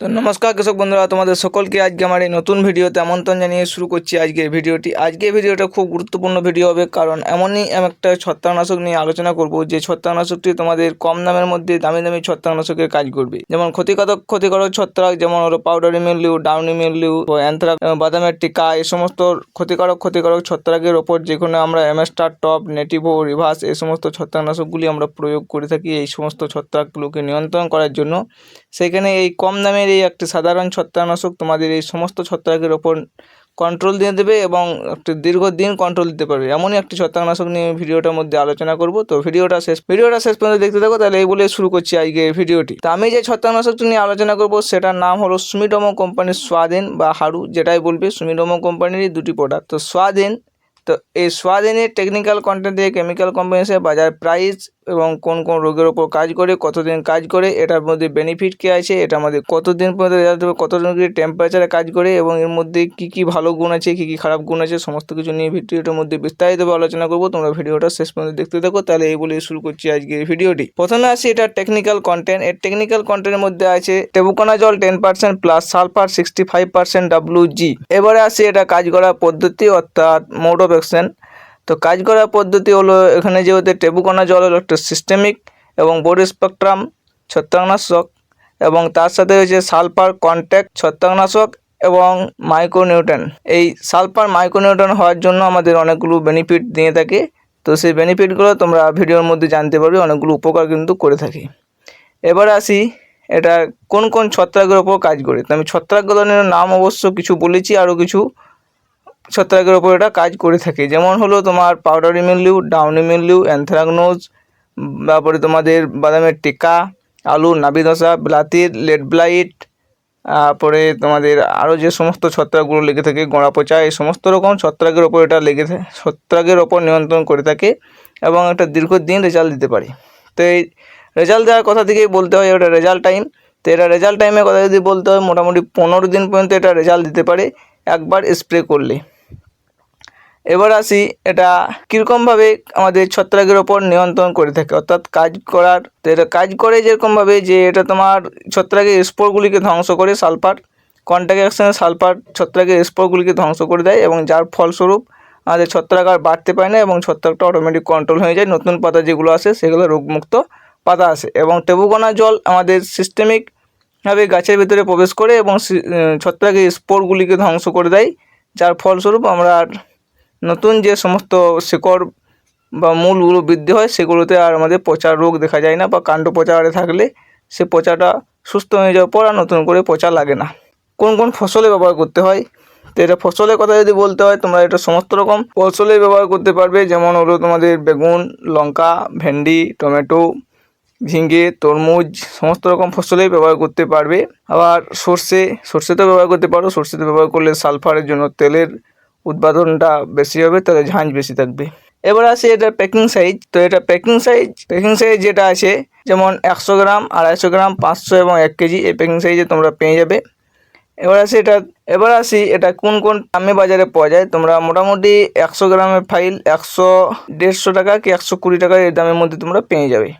তো নমস্কার কৃষক বন্ধুরা, তোমাদের সকলকে আজকে আমার এই নতুন ভিডিওতে আমন্ত্রণ জানিয়ে শুরু করছি আজকের ভিডিওটি। আজকের ভিডিওটা খুব গুরুত্বপূর্ণ ভিডিও হবে, কারণ এমনই একটা ছত্রাকনাশক নিয়ে আলোচনা করব যে ছত্রাকনাশকটি তোমাদের কম দামের মধ্যে দামি দামি ছত্রাকনাশকের কাজ করবে। যেমন ক্ষতিকারক ছত্রাক যেমন হলো powdery mildew, Downey mildew, anthrax, বাদামের টিকা, এই সমস্ত ক্ষতিকারক ছত্রাকের ওপর যেখানে আমরা এমএস্টার টপ, নেটিভো, রিভার্স এই সমস্ত ছত্রাকনাশকগুলি আমরা প্রয়োগ করে থাকি এই সমস্ত ছত্রাকগুলোকে নিয়ন্ত্রণ করার জন্য। সেখানে এই কম দামের এই একটি সাধারণ ছত্রাকনাশক তোমাদের এই সমস্ত ছত্রাকের ওপর কন্ট্রোল দিয়ে দেবে এবং একটি দীর্ঘদিন কন্ট্রোল দিতে পারবে। এমনই একটি ছত্রাকনাশক নিয়ে ভিডিওটার মধ্যে আলোচনা করব। তো ভিডিওটা শেষ পর্যন্ত দেখতে থাকো। তাহলে এই বলে শুরু করছি আজকে এই ভিডিওটি। তো আমি যে ছত্রাকনাশকটি নিয়ে আলোচনা করব সেটার নাম হলো সুমিটোমো কোম্পানির স্বাধীন বা হারু, যেটাই বলবে। সুমিটোমো কোম্পানিরই দুটি প্রোডাক্ট। তো স্বাধীন, তো এই স্বাধীনের টেকনিক্যাল কন্টেন্ট থেকে কেমিক্যাল কম্বিনেশন, বাজার প্রাইস এবং কোন কোন রোগের ওপর কাজ করে, কতদিন কাজ করে, এটার মধ্যে বেনিফিট কী আছে, এটার মধ্যে কতদিন পর্যন্ত রেজাল্ট দেবে, কত ডিগ্রি টেম্পারেচারে কাজ করে এবং এর মধ্যে কী কী ভালো গুণ আছে, কী কী খারাপ গুণ আছে, সমস্ত কিছু নিয়ে ভিডিওটার মধ্যে বিস্তারিতভাবে আলোচনা করবো। তোমরা ভিডিওটা শেষ পর্যন্ত দেখতে থাকো। তাহলে এই বলে শুরু করছি আজকে এই ভিডিওটি। প্রথমে আসি এটা টেকনিক্যাল কন্টেন্ট। এর টেকনিক্যাল কন্টেন্টের মধ্যে আছে টেবুকোনাজল 10% প্লাস সালফার 65% WG। এবারে আসি এটা কাজ করার পদ্ধতি অর্থাৎ মোড অফ অ্যাকশন। তো কাজ করার পদ্ধতি হলো, এখানে যেহেতু টেবুকোনাজল হলো একটা সিস্টেমিক এবং ব্রড স্পেকট্রাম ছত্রাকনাশক, এবং তার সাথে রয়েছে সালফার কন্ট্যাক্ট ছত্রাকনাশক এবং মাইক্রোনিউট্রন। এই সালফার মাইক্রোনিউট্রন হওয়ার জন্য আমাদের অনেকগুলো বেনিফিট দিয়ে থাকে। তো সেই বেনিফিটগুলো তোমরা ভিডিওর মধ্যে জানতে পারবে, অনেকগুলো উপকার কিন্তু করে থাকে। এবার আসি এটা কোন কোন ছত্রাকের ওপর কাজ করে। তো আমি ছত্রাকগুলোর নাম অবশ্য কিছু বলেছি, আরও কিছু ছত্রাকের ওপর এটা কাজ করে থাকে। যেমন হলো তোমার powdery mildew, Downey mildew, anthracnose, তারপরে তোমাদের বাদামের টিকা, আলু নাবি ধসা, বিলাতির লেড ব্লাইট, তারপরে তোমাদের আরও যে সমস্ত ছত্রাকগুলো লেগে থাকে, গোড়া পচা, এই সমস্ত রকম ছত্রাকের ওপর এটা ছত্রাকের ওপর নিয়ন্ত্রণ করে থাকে এবং একটা দীর্ঘদিন রেজাল্ট দিতে পারে। তো এই রেজাল্ট দেওয়ার কথা থেকেই বলতে হয় ওটা রেজাল্ট টাইম। তো এটা রেজাল্ট টাইমের কথা যদি বলতে হয়, মোটামুটি 15 দিন পর্যন্ত এটা রেজাল্ট দিতে পারে একবার স্প্রে করলে। এবার আসি এটা কীরকমভাবে আমাদের ছত্রাকের ওপর নিয়ন্ত্রণ করে থাকে অর্থাৎ কাজ করার। তো এটা কাজ করে যেরকমভাবে যে এটা তোমার ছত্রাকের স্পোরগুলিকে ধ্বংস করে। সালফার কন্ট্যাক্ট অ্যাকশনে সালফার ছত্রাকের স্পোরগুলিকে ধ্বংস করে দেয় এবং যার ফলস্বরূপ আমাদের ছত্রাক আর বাড়তে পারে না এবং ছত্রাকটা অটোমেটিক কন্ট্রোল হয়ে যায়। নতুন পাতা যেগুলো আসে সেগুলো রোগমুক্ত পাতা আসে। এবং টেবুকোনাজল আমাদের সিস্টেমিকভাবে গাছের ভিতরে প্রবেশ করে এবং ছত্রাকের স্পোরগুলিকে ধ্বংস করে দেয়, যার ফলস্বরূপ আমরা নতুন যে সমস্ত শিকড় বা মূলগুলো বৃদ্ধি হয় সেগুলোতে আর আমাদের পচা রোগ দেখা যায় না, বা কাণ্ড পচা আরে থাকলে সে পচাটা সুস্থ হয়ে যাওয়ার পর আর নতুন করে পচা লাগে না। কোন কোন ফসলে ব্যবহার করতে হয়, তো এটা ফসলের কথা যদি বলতে হয়, তোমরা এটা সমস্ত রকম ফসলে ব্যবহার করতে পারবে। যেমন হলো তোমাদের বেগুন, লঙ্কা, ভেন্ডি, টমেটো, ঝিঙে, তরমুজ, সমস্ত রকম ফসলেই ব্যবহার করতে পারবে। আবার সর্ষেতেও ব্যবহার করতে পারো। সর্ষেতে ব্যবহার করলে সালফারের জন্য তেলের উৎপাদনটা বেশি হবে, তাহলে ঝাঁঝ বেশি থাকবে। এবার আসি এটা প্যাকিং সাইজ। তো এটা প্যাকিং সাইজ যেটা আছে, যেমন 100 গ্রাম, 250 গ্রাম, 500 এবং 1 কেজি, এই প্যাকিং সাইজে তোমরা পেয়ে যাবে। এবার আসি এটা কোন কোন দামে বাজারে পাওয়া যায়। তোমরা মোটামুটি 100 গ্রামের ফাইল 100-150 টাকা কি 120 টাকা এর দামের মধ্যে তোমরা পেয়ে যাবে।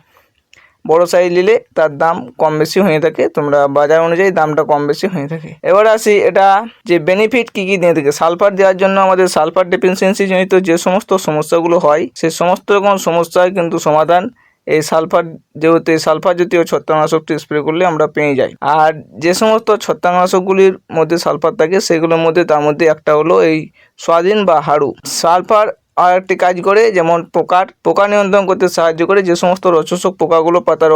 বড় সাইজ নিলে তার দাম কম বেশি হয়ে থাকে, তোমরা বাজার অনুযায়ী দামটা কম বেশি হয়ে থাকে। এবার আসি এটা যে বেনিফিট কী কী দিয়ে থাকে। সালফার দেওয়ার জন্য আমাদের সালফার ডেফিসিয়েন্সি জনিত যে সমস্ত সমস্যাগুলো হয়, সে সমস্ত রকম সমস্যার কিন্তু সমাধান এই সালফার জাতীয় ছত্রাকনাশকটি স্প্রে করলে আমরা পেয়ে যাই। আর যে সমস্ত ছত্রাকনাশকগুলির মধ্যে সালফার থাকে সেগুলোর মধ্যে তার মধ্যে একটা হলো এই স্বাধীন বা হারু। সালফার আর একটি কাজ করে, যেমন পোকা নিয়ন্ত্রণ করতে সাহায্য করে। যে সমস্ত রসশোষক পোকাগুলো পাতার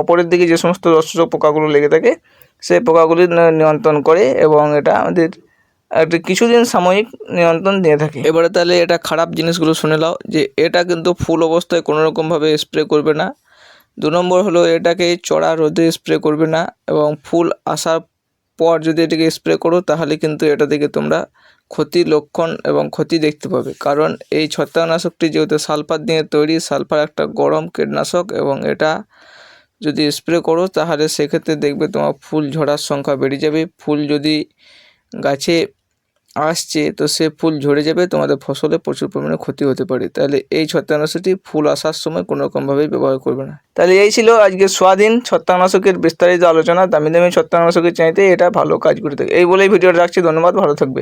অপরের দিকে যে সমস্ত রসশোষক পোকাগুলো লেগে থাকে সেই পোকাগুলি নিয়ন্ত্রণ করে এবং এটা আমাদের একটা কিছুদিন সাময়িক নিয়ন্ত্রণ দিয়ে থাকে। এবারে তাহলে এটা খারাপ জিনিসগুলো শুনে নাও, যে এটা কিন্তু ফুল অবস্থায় কোনো রকমভাবে স্প্রে করবে না। 2 নম্বর হলো এটাকে চড়া রোদে স্প্রে করবে না, এবং ফুল আসার পর যদি এটাকে স্প্রে করো তাহলে কিন্তু এটা থেকে তোমরা ক্ষতির লক্ষণ এবং ক্ষতি দেখতে পাবে। কারণ এই ছত্রাকনাশকটি যেহেতু সালফার দিয়ে তৈরি, সালফার একটা গরম কীটনাশক, এবং এটা যদি স্প্রে করো তাহলে সেক্ষেত্রে দেখবে তোমার ফুল ঝরার সংখ্যা বেড়ে যাবে। ফুল যদি গাছে আসছে তো সে ফুল ঝরে যাবে, তোমাদের ফসলে প্রচুর পরিমাণে ক্ষতি হতে পারে। তাহলে এই ছত্রাকনাশকটি ফুল আসার সময় কোনো রকমভাবেই ব্যবহার করবে না। তাহলে এই ছিল আজকে স্বাধীন ছত্রাকনাশকের বিস্তারিত আলোচনা। দামি দামি ছত্রাকনাশকের চাইতে এটা ভালো কাজ করে থাকে। এই বলেই ভিডিওটা রাখছি। ধন্যবাদ, ভালো থাকবে।